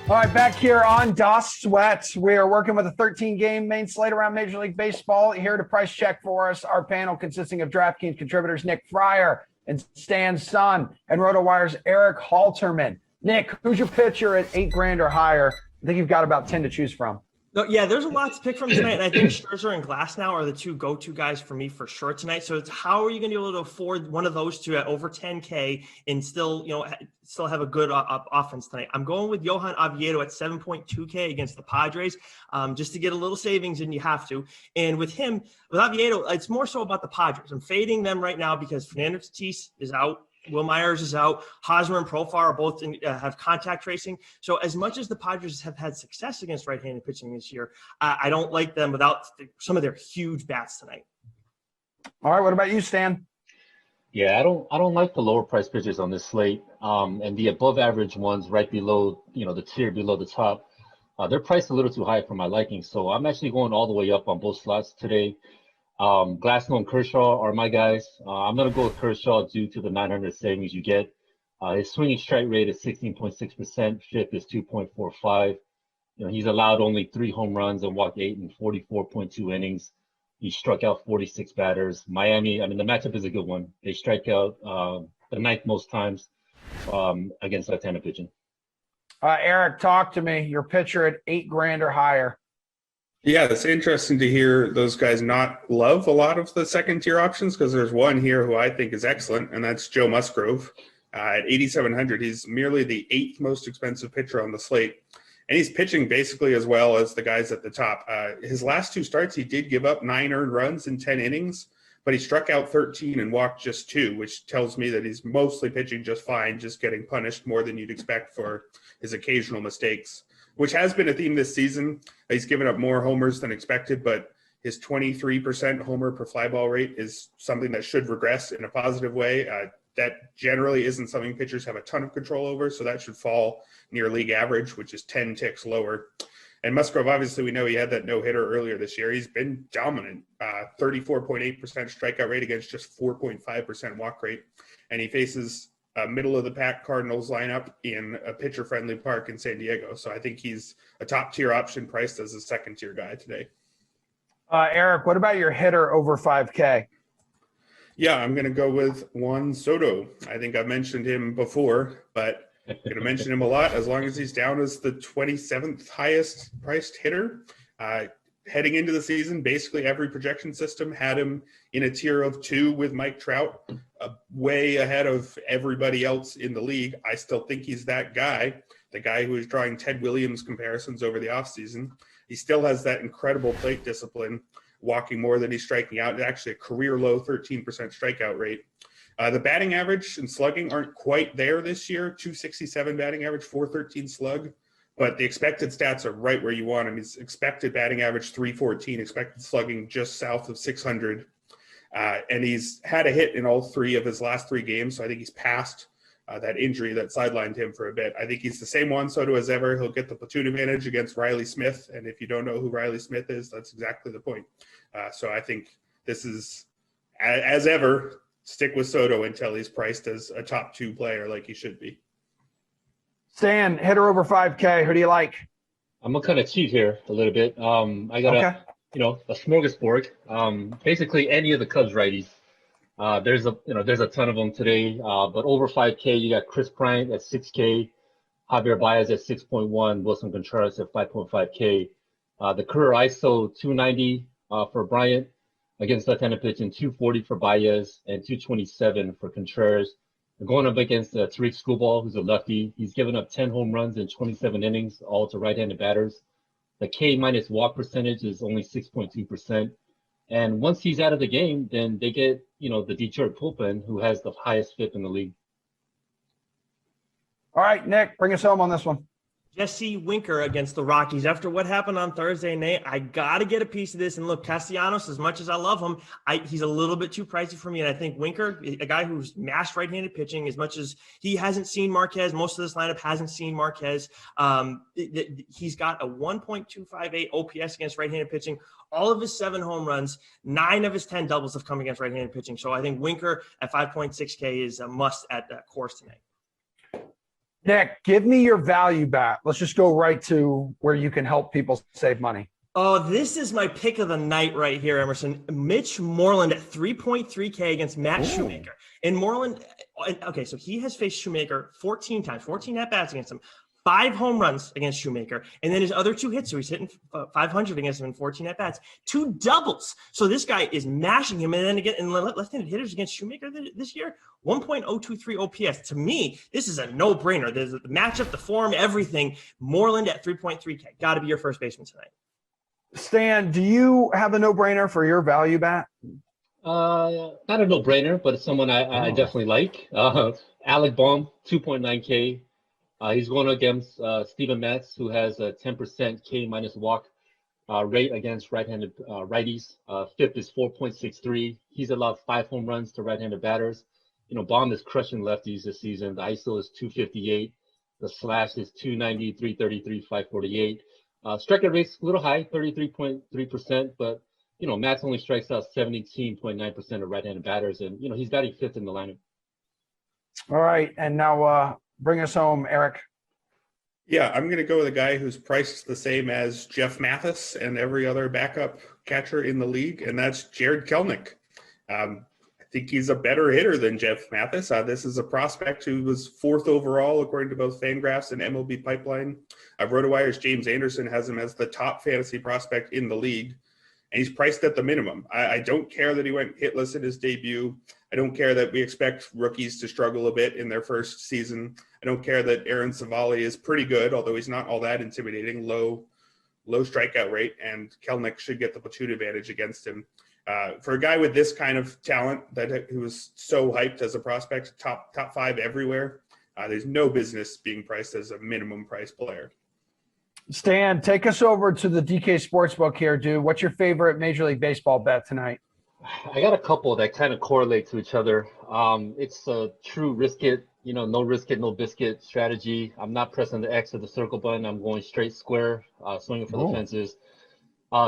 All right, back here on Das Sweat. We are working with a 13-game main slate around Major League Baseball. Here to price check for us, our panel consisting of DraftKings contributors Nick Friar and Stan Son, and RotoWire's Erik Halterman. Nick, who's your pitcher at $8,000 or higher? I think you've got about 10 to choose from. No, yeah, there's a lot to pick from tonight, and I think Scherzer and Glasnow are the two go-to guys for me for sure tonight. So it's how are you going to be able to afford one of those two at over 10K and still have a good offense tonight? I'm going with Johan Oviedo at 7.2K against the Padres, just to get a little savings, and you have to. And with him, with Oviedo, it's more so about the Padres. I'm fading them right now because Fernando Tatis is out. Will Myers is out. Hosmer and Profar are both have contact tracing. So as much as the Padres have had success against right-handed pitching this year, I don't like them without some of their huge bats tonight. All right, what about you, Stan? Yeah, I don't like the lower price pitchers on this slate, and the above average ones right below, the tier below the top. They're priced a little too high for my liking, so I'm actually going all the way up on both slots today. Glasnow and Kershaw are my guys. I'm going to go with Kershaw due to the 900 savings you get. His swinging strike rate is 16.6%. FIP is 2.45. He's allowed only 3 home runs and walked 8 in 44.2 innings. He struck out 46 batters. Miami, the matchup is a good one. They strike out the ninth most times against left-handed pitching. Erik, talk to me. Your pitcher at $8,000 or higher. Yeah, it's interesting to hear those guys not love a lot of the second-tier options because there's one here who I think is excellent, and that's Joe Musgrove. At 8,700, he's merely the 8th most expensive pitcher on the slate, and he's pitching basically as well as the guys at the top. His last 2 starts, he did give up 9 earned runs in 10 innings, but he struck out 13 and walked just 2, which tells me that he's mostly pitching just fine, just getting punished more than you'd expect for his occasional mistakes, which has been a theme this season. He's given up more homers than expected, but his 23% homer per fly ball rate is something that should regress in a positive way. That generally isn't something pitchers have a ton of control over, so that should fall near league average, which is 10 ticks lower. And Musgrove, obviously, we know he had that no-hitter earlier this year. He's been dominant, 34.8% strikeout rate against just 4.5% walk rate. And he faces a middle-of-the-pack Cardinals lineup in a pitcher-friendly park in San Diego. So I think he's a top-tier option priced as a second-tier guy today. Erik, what about your hitter over 5K? Yeah, I'm going to go with Juan Soto. I think I've mentioned him before, but I'm going to mention him a lot as long as he's down as the 27th highest priced hitter. Heading into the season, basically every projection system had him in a tier of 2 with Mike Trout, way ahead of everybody else in the league. I still think he's that guy, the guy who is drawing Ted Williams comparisons over the offseason. He still has that incredible plate discipline, walking more than he's striking out. Actually, a career low 13% strikeout rate. The batting average and slugging aren't quite there this year. 267 batting average, 413 slug. But the expected stats are right where you want him. He's expected batting average 314, expected slugging just south of 600. And he's had a hit in all 3 of his last 3 games. So I think he's past that injury that sidelined him for a bit. I think he's the same Juan Soto as ever. He'll get the platoon advantage against Riley Smith. And if you don't know who Riley Smith is, that's exactly the point. So I think this is, as ever, stick with Soto until he's priced as a top 2 player like he should be. Stan, hitter over 5K. Who do you like? I'm gonna kind of cheat here a little bit. I got a smorgasbord. Basically any of the Cubs righties. There's a ton of them today. But over 5K, you got Chris Bryant at 6K, Javier Baez at 6.1, Wilson Contreras at 5.5K. The career ISO 290 for Bryant against left-handed pitching, 240 for Baez, and 227 for Contreras. They're going up against Tariq Skubal, who's a lefty. He's given up 10 home runs in 27 innings, all to right-handed batters. The K minus walk percentage is only 6.2%. And once he's out of the game, then they get, the Detroit bullpen, who has the highest FIP in the league. All right, Nick, bring us home on this one. Jesse Winker against the Rockies. After what happened on Thursday night, I got to get a piece of this. And look, Castellanos, as much as I love him, he's a little bit too pricey for me. And I think Winker, a guy who's mashed right-handed pitching, as much as he hasn't seen Marquez, most of this lineup hasn't seen Marquez. He's got a 1.258 OPS against right-handed pitching. All of his 7 home runs, 9 of his 10 doubles have come against right-handed pitching. So I think Winker at 5.6K is a must at that course tonight. Nick, give me your value bet. Let's just go right to where you can help people save money. Oh, this is my pick of the night right here, Emerson. Mitch Moreland at 3.3K against Matt Shoemaker. And Moreland, okay, so he has faced Shoemaker 14 times, 14 at-bats against him, 5 home runs against Shoemaker, and then his other 2 hits, so he's hitting 500 against him in 14 at-bats, 2 doubles. So this guy is mashing him. And then again, in left-handed hitters against Shoemaker this year, 1.023 OPS. To me, this is a no-brainer. There's the matchup, the form, everything. Moreland at 3.3K. Got to be your first baseman tonight. Stan, do you have a no-brainer for your value bet? Not a no-brainer, but it's someone I definitely like. Alec Baum, 2.9K. He's going against Steven Matz, who has a 10% K minus walk rate against right-handed righties. Fifth is 4.63. He's allowed 5 home runs to right-handed batters. Baum is crushing lefties this season. The ISO is 258. The slash is 290, 333, 548. Strikeout rate's a little high, 33.3%, but Matz only strikes out 17.9% of right-handed batters, and he's batting 5th in the lineup. All right, and now bring us home, Erik. Yeah, I'm going to go with a guy who's priced the same as Jeff Mathis and every other backup catcher in the league, and that's Jared Kelenic. I think he's a better hitter than Jeff Mathis. This is a prospect who was 4th overall, according to both Fangraphs and MLB Pipeline. RotoWire's James Anderson has him as the top fantasy prospect in the league, and he's priced at the minimum. I don't care that he went hitless in his debut. I don't care that we expect rookies to struggle a bit in their first season. I don't care that Aaron Savali is pretty good, although he's not all that intimidating, low strikeout rate, and Kelenic should get the platoon advantage against him. For a guy with this kind of talent who was so hyped as a prospect, top 5 everywhere, there's no business being priced as a minimum price player. Stan, take us over to the DK Sportsbook here, dude. What's your favorite Major League Baseball bet tonight? I got a couple that kind of correlate to each other. It's a true risk it, no risk it, no biscuit strategy. I'm not pressing the X or the circle button. I'm going straight square, swinging for the fences.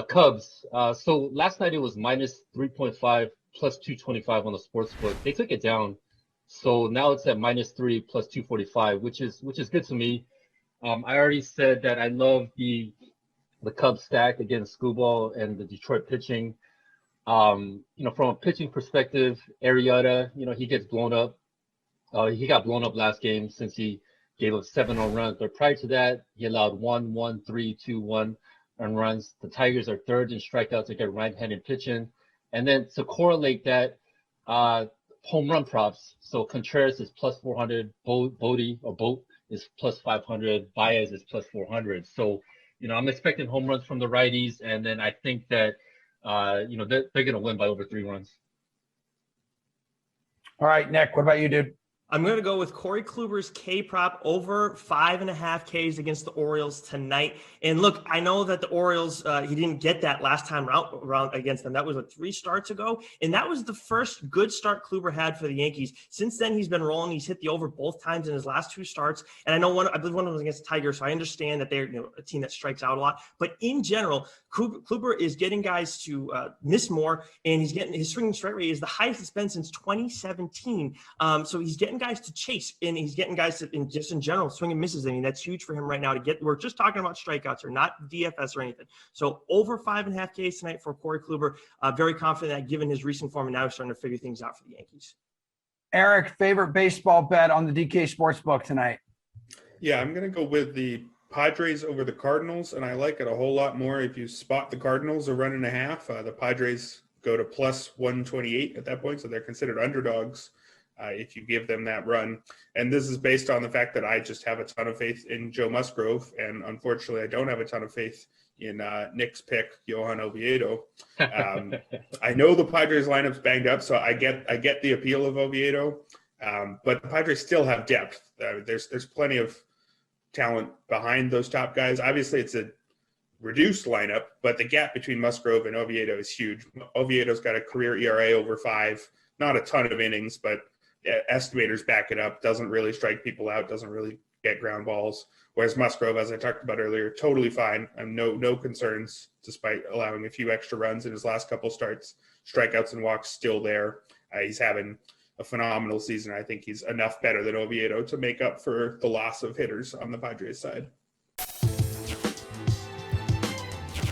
Cubs. So last night it was minus 3.5 plus 225 on the sportsbook. They took it down. So now it's at minus 3 plus 245, which is good to me. I already said that I love the Cubs stack against Scuball and the Detroit pitching. From a pitching perspective, Arrieta, he gets blown up. He got blown up last game since he gave up 7 home runs. But prior to that, he allowed 1, 1, 3, 2, 1 earned runs. The Tigers are 3rd in strikeouts against right-handed pitching. And then to correlate that, home run props. So Contreras is plus 400, Boat is plus 500, Baez is plus 400. So, I'm expecting home runs from the righties, and then I think that, they're going to win by over 3 runs. All right, Nick, what about you, dude? I'm going to go with Corey Kluber's K prop over 5.5 Ks against the Orioles tonight. And look, I know that the Orioles, he didn't get that last time round against them. That was 3 starts ago. And that was the first good start Kluber had for the Yankees. Since then, he's been rolling. He's hit the over both times in his last 2 starts. And I believe one of them was against the Tigers. So I understand that they're a team that strikes out a lot. But in general, Kluber is getting guys to miss more. And his swinging strike rate is the highest it's been since 2017. So he's getting guys to chase, and he's getting guys to, just in general, swing and misses. I mean, that's huge for him right now to get. We're just talking about strikeouts or not DFS or anything. So over 5.5 Ks tonight for Corey Kluber. Very confident that given his recent form, and now he's starting to figure things out for the Yankees. Erik, favorite baseball bet on the DK Sportsbook tonight? Yeah, I'm going to go with the Padres over the Cardinals, and I like it a whole lot more if you spot the Cardinals a 1.5. The Padres go to plus 128 at that point, so they're considered underdogs if you give them that run. And this is based on the fact that I just have a ton of faith in Joe Musgrove, and unfortunately I don't have a ton of faith in Nick's pick, Johan Oviedo. I know the Padres lineup's banged up, so I get the appeal of Oviedo, but the Padres still have depth. There's plenty of talent behind those top guys. Obviously it's a reduced lineup, but the gap between Musgrove and Oviedo is huge. Oviedo's got a career ERA over 5, not a ton of innings, but estimators back it up, doesn't really strike people out, doesn't really get ground balls. Whereas Musgrove, as I talked about earlier, totally fine. No concerns, despite allowing a few extra runs in his last couple starts. Strikeouts and walks still there. He's having a phenomenal season. I think he's enough better than Oviedo to make up for the loss of hitters on the Padres side.